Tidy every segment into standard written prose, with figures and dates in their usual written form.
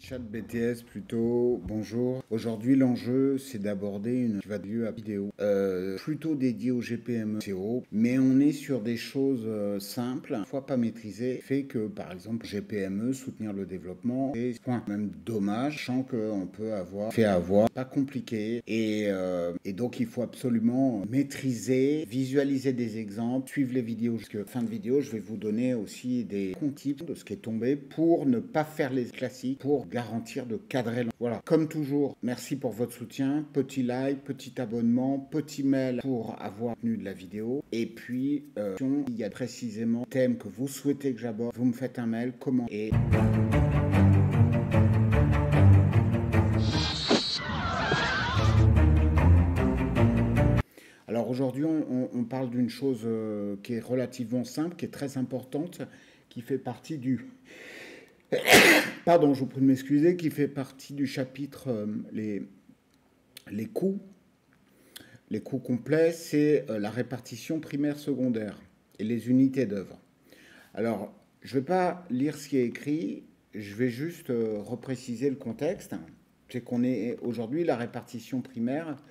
Chat BTS plutôt, bonjour. Aujourd'hui l'enjeu c'est d'aborder une vidéo plutôt dédiée au GPME CO, mais on est sur des choses simples, une fois pas maîtrisées, fait que par exemple GPME, soutenir le développement, c'est point même dommage, sachant qu'on peut avoir, pas compliqué, et donc il faut absolument maîtriser, visualiser des exemples, suivre les vidéos jusqu'à fin de vidéo. Je vais vous donner aussi des tips de ce qui est tombé pour ne pas faire les classiques, pour garantir de cadrer. Voilà, comme toujours, merci pour votre soutien. Petit like, petit abonnement, petit mail pour avoir tenu de la vidéo. Et puis, il y a précisément un thème que vous souhaitez que j'aborde. Vous me faites un mail, comment et... Alors aujourd'hui, on parle d'une chose qui est relativement simple, qui est très importante, qui fait partie du... Pardon, je vous prie de m'excuser, qui fait partie du chapitre les coûts. Les coûts complets, c'est la répartition primaire-secondaire et les unités d'œuvre. Alors, je ne vais pas lire ce qui est écrit, je vais juste repréciser le contexte. C'est qu'on est aujourd'hui, la répartition primaire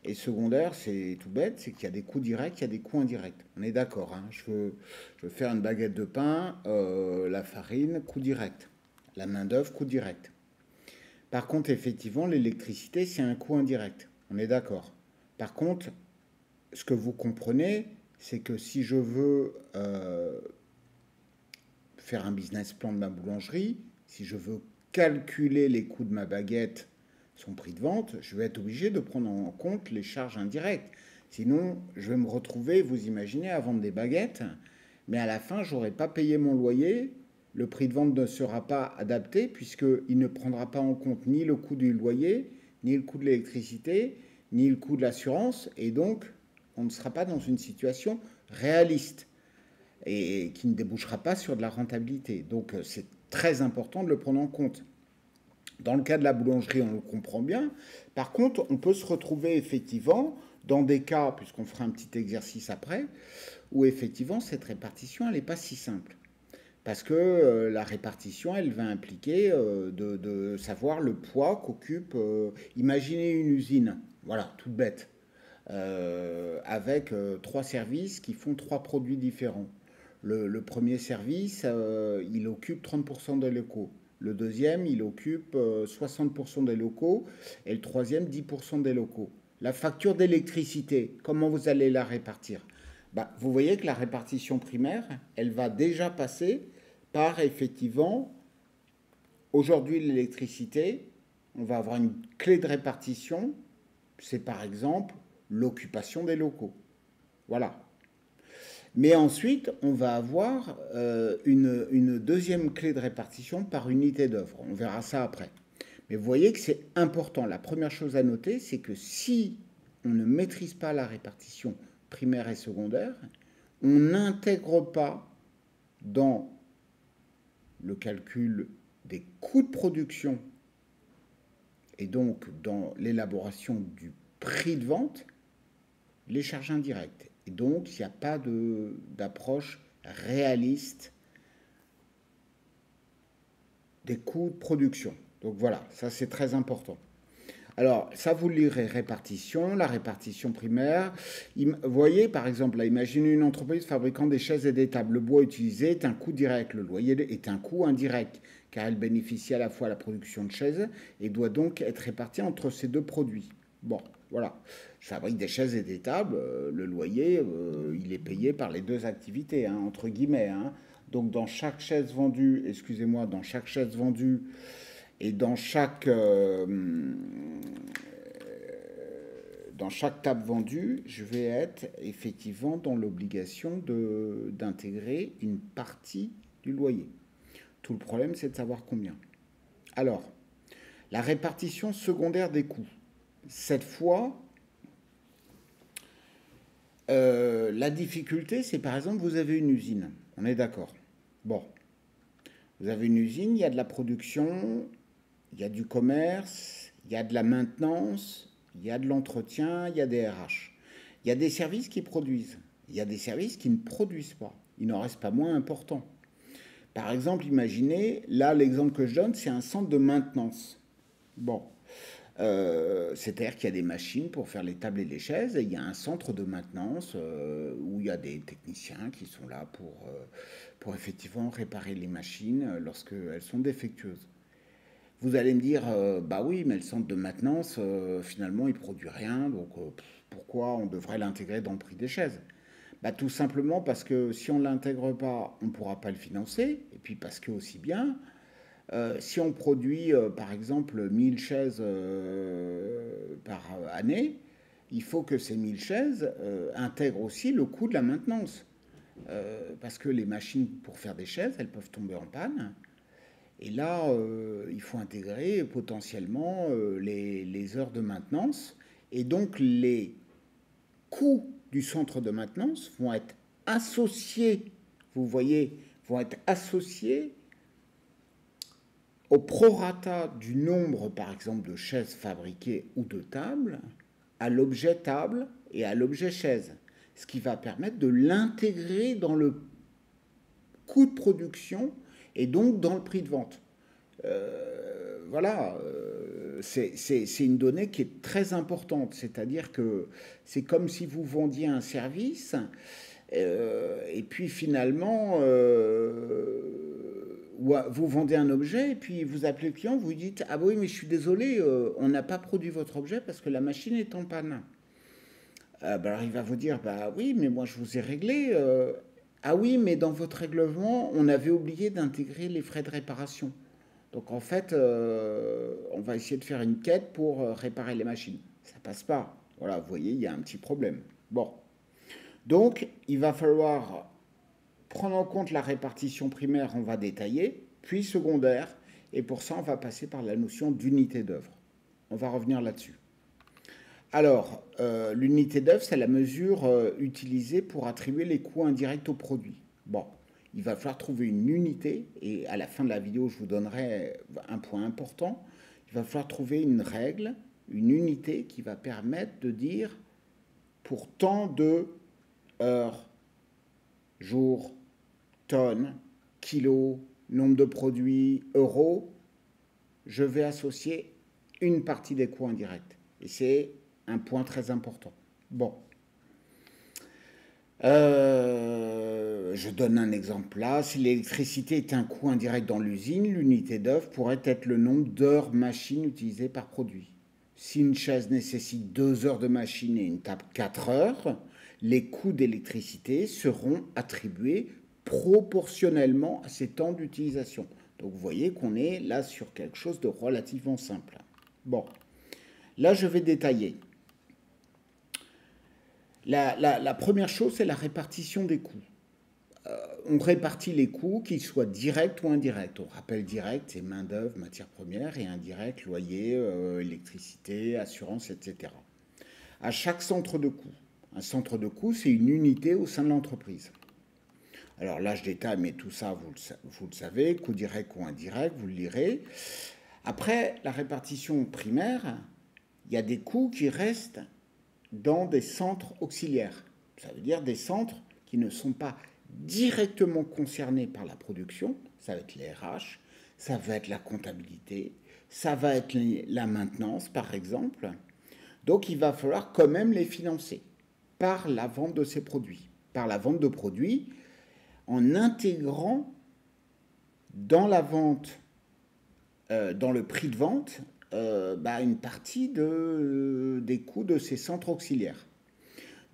et secondaire, c'est tout bête, c'est qu'il y a des coûts directs, il y a des coûts indirects. On est d'accord, hein. Je veux faire une baguette de pain, la farine, coût direct. La main-d'œuvre, coût direct. Par contre, effectivement, l'électricité, c'est un coût indirect. On est d'accord. Par contre, ce que vous comprenez, c'est que si je veux faire un business plan de ma boulangerie, si je veux calculer les coûts de ma baguette, son prix de vente, je vais être obligé de prendre en compte les charges indirectes. Sinon, je vais me retrouver, vous imaginez, à vendre des baguettes, mais à la fin, je n'aurai pas payé mon loyer, le prix de vente ne sera pas adapté puisqu'il ne prendra pas en compte ni le coût du loyer, ni le coût de l'électricité, ni le coût de l'assurance, et donc on ne sera pas dans une situation réaliste et qui ne débouchera pas sur de la rentabilité. Donc c'est très important de le prendre en compte. Dans le cas de la boulangerie, on le comprend bien. Par contre, on peut se retrouver effectivement dans des cas, puisqu'on fera un petit exercice après, où effectivement cette répartition, elle n'est pas si simple. Parce que la répartition, elle va impliquer de savoir le poids qu'occupe, imaginez une usine, voilà, toute bête, avec trois services qui font trois produits différents. Le premier service, il occupe 30% des locaux. Le deuxième, il occupe 60% des locaux. Et le troisième, 10% des locaux. La facture d'électricité, comment vous allez la répartir? Bah, vous voyez que la répartition primaire, elle va déjà passer par effectivement, aujourd'hui l'électricité, on va avoir une clé de répartition, c'est par exemple l'occupation des locaux. Voilà. Mais ensuite, on va avoir une deuxième clé de répartition par unité d'œuvre. On verra ça après. Mais vous voyez que c'est important. La première chose à noter, c'est que si on ne maîtrise pas la répartition primaire et secondaire, on n'intègre pas dans le calcul des coûts de production et donc dans l'élaboration du prix de vente, les charges indirectes. Et donc, il n'y a pas d'approche réaliste des coûts de production. Donc voilà, ça c'est très important. Alors, ça vous lirez répartition, la répartition primaire. Vous voyez, par exemple, là, imaginez une entreprise fabriquant des chaises et des tables. Le bois utilisé est un coût direct, le loyer est un coût indirect, car elle bénéficie à la fois de la production de chaises et doit donc être répartie entre ces deux produits. Bon, voilà. Je fabrique des chaises et des tables, le loyer, il est payé par les deux activités, hein, entre guillemets. Hein. Donc, dans chaque chaise vendue, excusez-moi, dans chaque chaise vendue, et dans chaque table vendue, je vais être effectivement dans l'obligation d'intégrer une partie du loyer. Tout le problème, c'est de savoir combien. Alors, la répartition secondaire des coûts. Cette fois, la difficulté, c'est par exemple, vous avez une usine. On est d'accord. Bon. Vous avez une usine, il y a de la production, il y a du commerce, il y a de la maintenance, il y a de l'entretien, il y a des RH. Il y a des services qui produisent, il y a des services qui ne produisent pas. Il n'en reste pas moins important. Par exemple, imaginez, là, l'exemple que je donne, c'est un centre de maintenance. Bon, c'est-à-dire qu'il y a des machines pour faire les tables et les chaises, et il y a un centre de maintenance où il y a des techniciens qui sont là pour effectivement réparer les machines lorsqu'elles sont défectueuses. Vous allez me dire, bah oui, mais le centre de maintenance, finalement, il produit rien, donc pourquoi on devrait l'intégrer dans le prix des chaises? Bah, tout simplement parce que si on ne l'intègre pas, on ne pourra pas le financer, et puis parce que aussi bien, si on produit par exemple 1000 chaises par année, il faut que ces 1000 chaises intègrent aussi le coût de la maintenance. Parce que les machines pour faire des chaises, elles peuvent tomber en panne. Et là, il faut intégrer potentiellement les heures de maintenance. Et donc, les coûts du centre de maintenance vont être associés, vous voyez, vont être associés au prorata du nombre, par exemple, de chaises fabriquées ou de tables, à l'objet table et à l'objet chaise. Ce qui va permettre de l'intégrer dans le coût de production et donc dans le prix de vente. Voilà, c'est une donnée qui est très importante. C'est-à-dire que c'est comme si vous vendiez un service et puis finalement, vous vendez un objet et puis vous appelez le client, vous lui dites ah oui mais je suis désolé, on n'a pas produit votre objet parce que la machine est en panne. Bah alors il va vous dire bah oui mais moi je vous ai réglé. Ah oui mais dans votre règlement on avait oublié d'intégrer les frais de réparation. Donc en fait on va essayer de faire une quête pour réparer les machines. Ça passe pas. Voilà, vous voyez il y a un petit problème. Bon. Donc, il va falloir prendre en compte la répartition primaire, on va détailler, puis secondaire, et pour ça, on va passer par la notion d'unité d'œuvre. On va revenir là-dessus. Alors, l'unité d'œuvre, c'est la mesure utilisée pour attribuer les coûts indirects au produit. Bon, il va falloir trouver une unité, et à la fin de la vidéo, je vous donnerai un point important. Il va falloir trouver une règle, une unité qui va permettre de dire pour tant de heures, jours, tonnes, kilos, nombre de produits, euros, je vais associer une partie des coûts indirects. Et c'est un point très important. Bon. Je donne un exemple là. Si l'électricité est un coût indirect dans l'usine, l'unité d'œuvre pourrait être le nombre d'heures machines utilisées par produit. Si une chaise nécessite 2 heures de machine et une table 4 heures, les coûts d'électricité seront attribués proportionnellement à ces temps d'utilisation. Donc vous voyez qu'on est là sur quelque chose de relativement simple. Bon, là je vais détailler. La première chose, c'est la répartition des coûts. On répartit les coûts, qu'ils soient directs ou indirects. On rappelle direct, c'est main-d'œuvre, matières premières, et indirect, loyer, électricité, assurance, etc. À chaque centre de coût. Un centre de coût, c'est une unité au sein de l'entreprise. Alors là, je détaille, mais tout ça, vous le savez, coût direct ou indirect, vous le lirez. Après, la répartition primaire, il y a des coûts qui restent dans des centres auxiliaires. Ça veut dire des centres qui ne sont pas directement concernés par la production. Ça va être les RH, ça va être la comptabilité, ça va être la maintenance, par exemple. Donc, il va falloir quand même les financer par la vente de ces produits. Par la vente de produits, en intégrant dans la vente, dans le prix de vente, une partie des coûts de ces centres auxiliaires.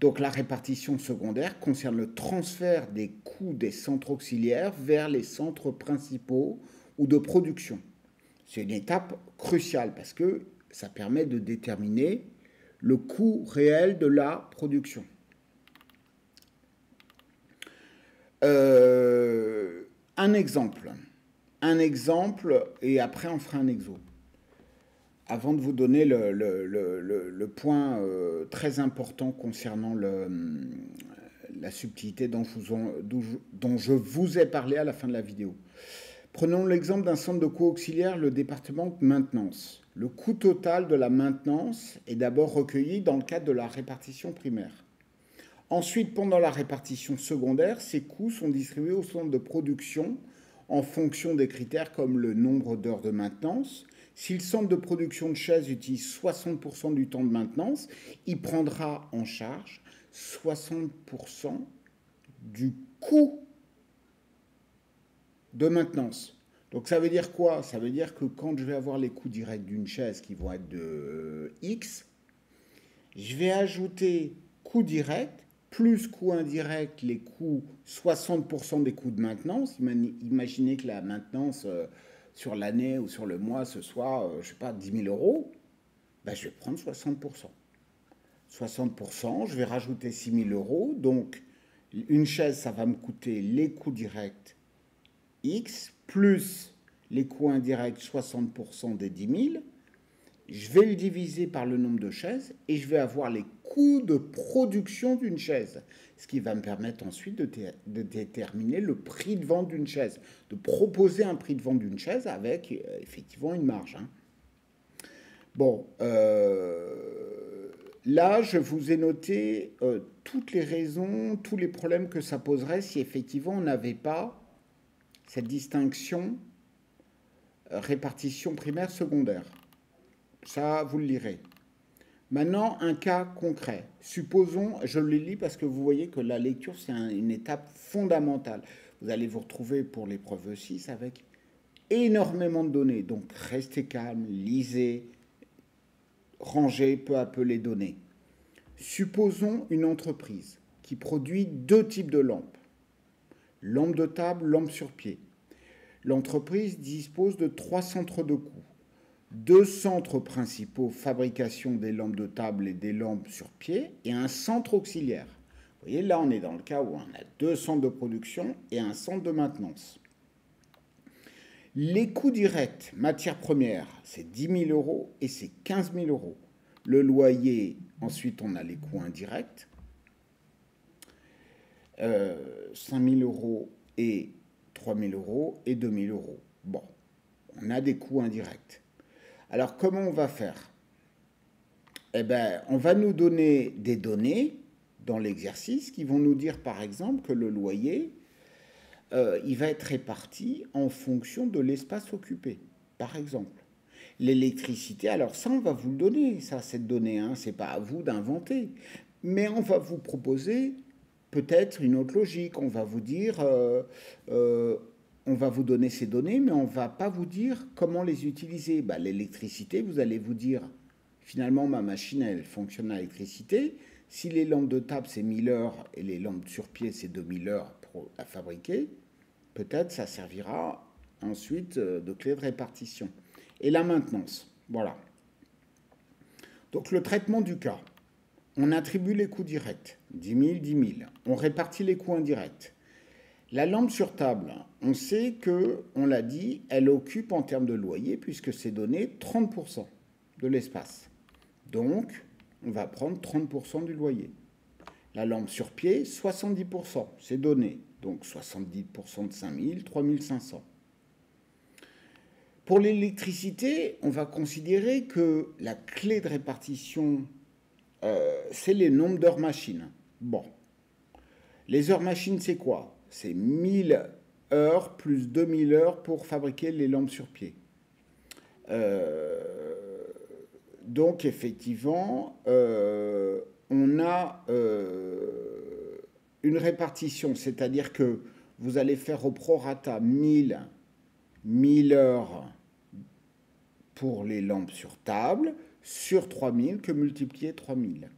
Donc la répartition secondaire concerne le transfert des coûts des centres auxiliaires vers les centres principaux ou de production. C'est une étape cruciale parce que ça permet de déterminer le coût réel de la production. Un exemple, et après on fera un exo. Avant de vous donner le point très important concernant la subtilité dont je vous ai parlé à la fin de la vidéo. Prenons l'exemple d'un centre de coûts auxiliaire, le département de maintenance. Le coût total de la maintenance est d'abord recueilli dans le cadre de la répartition primaire. Ensuite, pendant la répartition secondaire, ces coûts sont distribués au centre de production en fonction des critères comme le nombre d'heures de maintenance. Si le centre de production de chaises utilise 60% du temps de maintenance, il prendra en charge 60% du coût de maintenance. Donc ça veut dire quoi? Ça veut dire que quand je vais avoir les coûts directs d'une chaise qui vont être de X, je vais ajouter coût direct plus coût indirect, les coûts, 60% des coûts de maintenance. Imaginez que la maintenance sur l'année ou sur le mois, ce soit, je ne sais pas, 10 000 euros. Ben, je vais prendre 60%. 60%, je vais rajouter 6 000 euros. Donc, une chaise, ça va me coûter les coûts directs X plus les coûts indirects 60% des 10 000. Je vais le diviser par le nombre de chaises et je vais avoir les coûts de production d'une chaise. Ce qui va me permettre ensuite de déterminer le prix de vente d'une chaise, de proposer un prix de vente d'une chaise avec effectivement une marge. Hein. Bon, là, je vous ai noté toutes les raisons, tous les problèmes que ça poserait si effectivement on n'avait pas cette distinction répartition primaire-secondaire. Ça, vous le lirez. Maintenant, un cas concret. Supposons, je le lis parce que vous voyez que la lecture, c'est une étape fondamentale. Vous allez vous retrouver pour l'épreuve 6 avec énormément de données. Donc, restez calme, lisez, rangez peu à peu les données. Supposons une entreprise qui produit deux types de lampes. Lampe de table, lampe sur pied. L'entreprise dispose de 3 centres de coûts. 2 centres principaux, fabrication des lampes de table et des lampes sur pied, et un centre auxiliaire. Vous voyez, là, on est dans le cas où on a 2 centres de production et un centre de maintenance. Les coûts directs, matières premières, c'est 10 000 euros et c'est 15 000 euros. Le loyer, ensuite, on a les coûts indirects, 5 000 euros et 3 000 euros et 2 000 euros. Bon, on a des coûts indirects. Alors, comment on va faire? Eh bien, on va nous donner des données dans l'exercice qui vont nous dire, par exemple, que le loyer, il va être réparti en fonction de l'espace occupé, par exemple. L'électricité, alors ça, on va vous le donner, ça, cette donnée, hein, c'est pas à vous d'inventer. Mais on va vous proposer peut-être une autre logique. On va vous dire... on va vous donner ces données, mais on ne va pas vous dire comment les utiliser. Bah, l'électricité, vous allez vous dire, finalement, ma machine, elle fonctionne à l'électricité. Si les lampes de table, c'est 1000 heures et les lampes sur pied, c'est 2000 heures pour la fabriquer, peut-être ça servira ensuite de clé de répartition. Et la maintenance, voilà. Donc, le traitement du cas. On attribue les coûts directs, 10 000, 10 000. On répartit les coûts indirects. La lampe sur table, on sait que, on l'a dit, elle occupe en termes de loyer, puisque c'est donné 30% de l'espace. Donc, on va prendre 30% du loyer. La lampe sur pied, 70%, c'est donné. Donc, 70% de 5 000, 3 500. Pour l'électricité, on va considérer que la clé de répartition, c'est les nombres d'heures machines. Bon. Les heures machines, c'est quoi? C'est 1000 heures plus 2000 heures pour fabriquer les lampes sur pied. Donc, effectivement, on a une répartition, c'est-à-dire que vous allez faire au prorata 1000 heures pour les lampes sur table sur 3000 que multiplier 3000.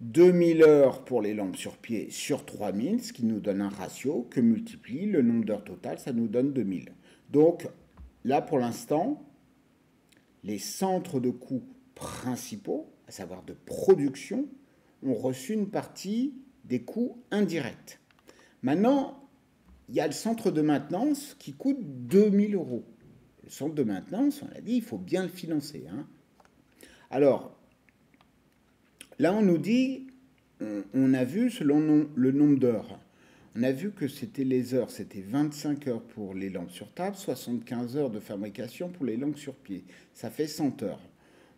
2000 heures pour les lampes sur pied sur 3000, ce qui nous donne un ratio que multiplie le nombre d'heures totales, ça nous donne 2000. Donc là, pour l'instant, les centres de coûts principaux, à savoir de production, ont reçu une partie des coûts indirects. Maintenant, il y a le centre de maintenance qui coûte 2000 euros. Le centre de maintenance, on l'a dit, il faut bien le financer. Hein. Alors, là, on nous dit, on a vu selon le nombre d'heures. On a vu que c'était les heures, c'était 25 heures pour les lampes sur table, 75 heures de fabrication pour les lampes sur pied. Ça fait 100 heures.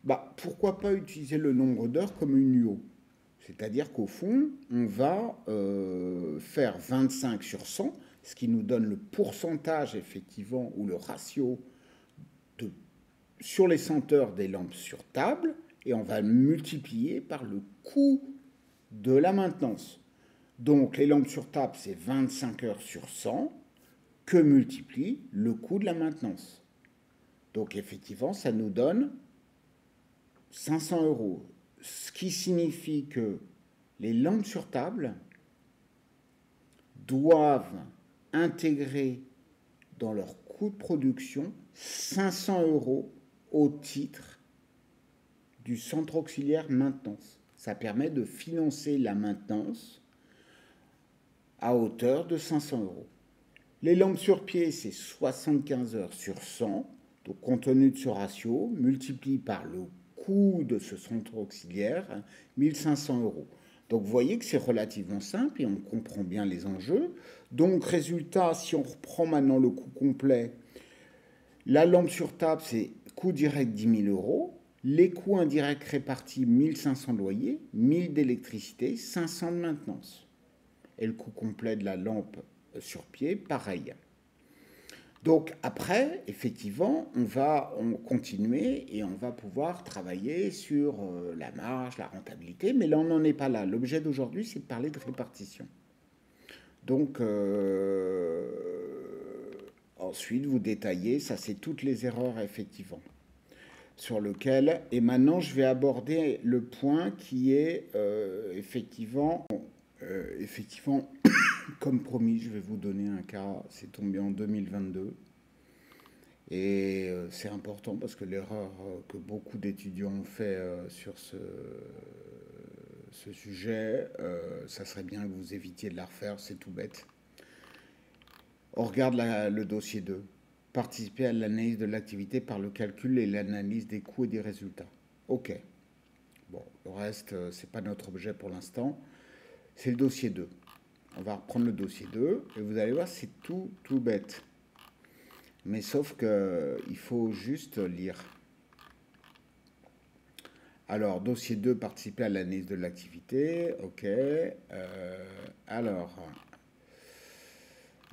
Bah, pourquoi pas utiliser le nombre d'heures comme une UO? C'est-à-dire qu'au fond, on va faire 25 sur 100, ce qui nous donne le pourcentage, effectivement, ou le ratio sur les senteurs des lampes sur table, et on va multiplier par le coût de la maintenance. Donc, les lampes sur table, c'est 25 heures sur 100, que multiplie le coût de la maintenance. Donc, effectivement, ça nous donne 500 €. Ce qui signifie que les lampes sur table doivent intégrer dans leur coût de production 500 € au titre du centre auxiliaire maintenance. Ça permet de financer la maintenance à hauteur de 500 €. Les lampes sur pied, c'est 75 heures sur 100. Donc, compte tenu de ce ratio, multiplie par le coût de ce centre auxiliaire, 1500 €. Donc, vous voyez que c'est relativement simple et on comprend bien les enjeux. Donc, résultat, si on reprend maintenant le coût complet, la lampe sur table, c'est coût direct 10 000 €. Les coûts indirects répartis, 1500 loyers, 1000 d'électricité, 500 de maintenance. Et le coût complet de la lampe sur pied, pareil. Donc après, effectivement, on va continuer et on va pouvoir travailler sur la marge, la rentabilité, mais là, on n'en est pas là. L'objet d'aujourd'hui, c'est de parler de répartition. Donc, ensuite, vous détaillez, ça c'est toutes les erreurs, effectivement, sur lequel, et maintenant, je vais aborder le point qui est, effectivement, comme promis, je vais vous donner un cas, c'est tombé en 2022. Et c'est important parce que l'erreur que beaucoup d'étudiants ont fait sur ce sujet, ça serait bien que vous évitiez de la refaire, c'est tout bête. On regarde le dossier 2. Participer à l'analyse de l'activité par le calcul et l'analyse des coûts et des résultats. OK. Bon, le reste, c'est pas notre objet pour l'instant. C'est le dossier 2. On va reprendre le dossier 2 et vous allez voir, c'est tout bête. Mais sauf qu'il faut juste lire. Alors, dossier 2, participer à l'analyse de l'activité. OK. Alors,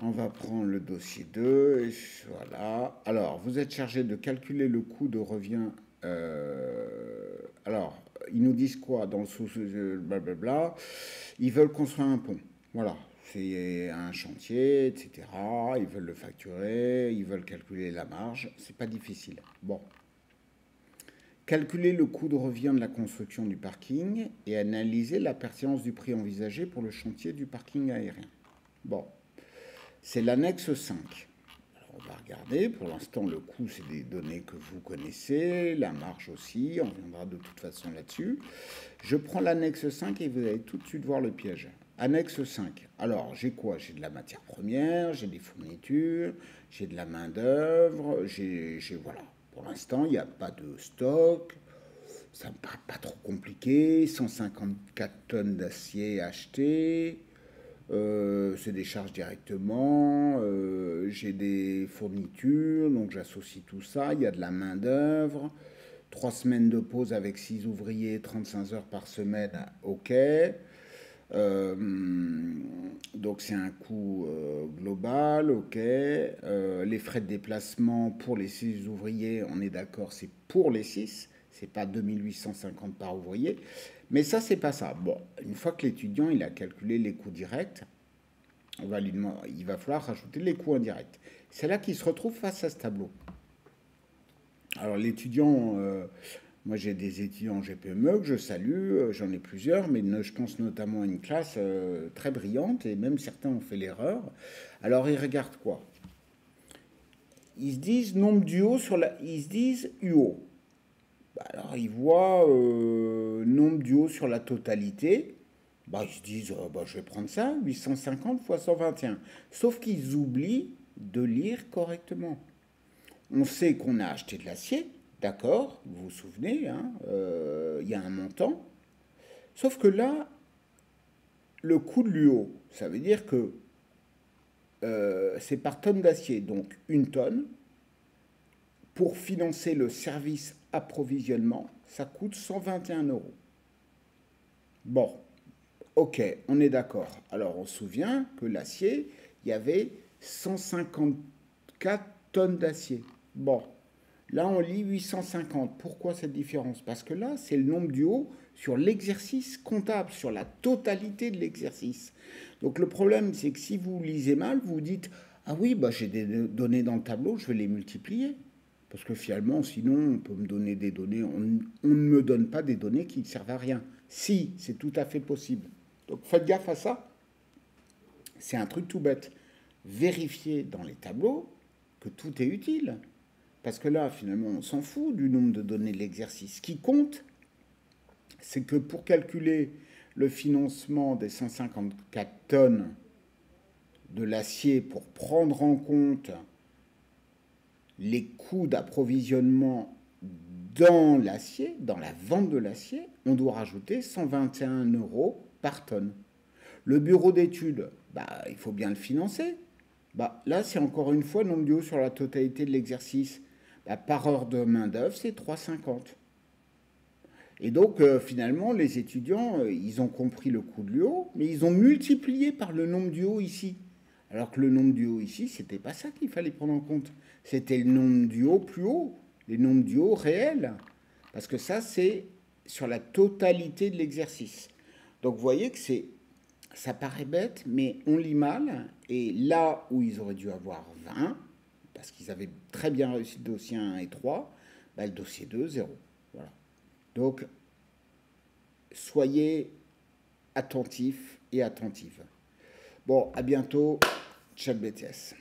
on va prendre le dossier 2. Voilà. Alors, vous êtes chargé de calculer le coût de revient. Alors, ils nous disent quoi dans le sous-sujet, blablabla. Ils veulent construire un pont. Voilà. C'est un chantier, etc. Ils veulent le facturer, ils veulent calculer la marge. C'est pas difficile. Bon. Calculer le coût de revient de la construction du parking et analyser la pertinence du prix envisagé pour le chantier du parking aérien. Bon. C'est l'annexe 5. Alors, on va regarder. Pour l'instant, le coût, c'est des données que vous connaissez. La marge aussi. On reviendra de toute façon là-dessus. Je prends l'annexe 5 et vous allez tout de suite voir le piège. Annexe 5. Alors, j'ai quoi? J'ai de la matière première, j'ai des fournitures, j'ai de la main-d'œuvre, voilà. Pour l'instant, il n'y a pas de stock. Ça me paraît pas trop compliqué. 154 tonnes d'acier achetées. C'est des charges directement. J'ai des fournitures, donc j'associe tout ça. Il y a de la main-d'œuvre. 3 semaines de pause avec 6 ouvriers, 35 heures par semaine. OK. Donc c'est un coût global, ok. Les frais de déplacement pour les 6 ouvriers, on est d'accord, c'est pour les 6, c'est pas 2850 par ouvrier. Mais ça, c'est pas ça. Bon, une fois que l'étudiant il a calculé les coûts directs, il va falloir rajouter les coûts indirects. C'est là qu'il se retrouve face à ce tableau. Alors l'étudiant, moi j'ai des étudiants en GPME que je salue, j'en ai plusieurs, mais je pense notamment à une classe très brillante, et même certains ont fait l'erreur. Alors ils regardent quoi? Ils se disent nombre d'UO ils se disent UO. Alors ils voient nombre d'UO sur la totalité. Ils se disent, je vais prendre ça, 850 fois 121. Sauf qu'ils oublient de lire correctement. On sait qu'on a acheté de l'acier, d'accord, vous vous souvenez, hein, y a un montant. Sauf que là, le coût de l'UO, ça veut dire que c'est par tonne d'acier, donc 1 tonne. Pour financer le service approvisionnement, ça coûte 121 €. Bon, ok, on est d'accord. Alors on se souvient que l'acier, il y avait 154 tonnes d'acier. Bon, là on lit 850. Pourquoi cette différence? Parce que là, c'est le nombre du haut sur l'exercice comptable, sur la totalité de l'exercice. Donc le problème, c'est que si vous lisez mal, vous dites, ah oui, bah, j'ai des données dans le tableau, je vais les multiplier. Parce que finalement, sinon, on peut me donner des données, on ne me donne pas des données qui ne servent à rien. Si, c'est tout à fait possible. Donc faites gaffe à ça. C'est un truc tout bête. Vérifiez dans les tableaux que tout est utile. Parce que là, finalement, on s'en fout du nombre de données de l'exercice. Ce qui compte, c'est que pour calculer le financement des 154 tonnes de l'acier, pour prendre en compte les coûts d'approvisionnement dans l'acier, dans la vente de l'acier, on doit rajouter 121 € par tonne. Le bureau d'études, bah, il faut bien le financer. Bah, là, c'est encore une fois nombre du haut sur la totalité de l'exercice. Bah, par heure de main-d'œuvre, c'est 3,50. Et donc, finalement, les étudiants, ils ont compris le coût de l'UO, mais ils ont multiplié par le nombre du haut ici. Alors que le nombre du haut ici, c'était pas ça qu'il fallait prendre en compte. C'était le nombre du haut plus haut, les nombres du haut réels. Parce que ça, c'est sur la totalité de l'exercice. Donc, vous voyez que ça paraît bête, mais on lit mal. Et là où ils auraient dû avoir 20, parce qu'ils avaient très bien réussi le dossier 1 et 3, bah, le dossier 2, 0. Voilà. Donc, soyez attentifs et attentives. Bon, à bientôt. Ciao BTS.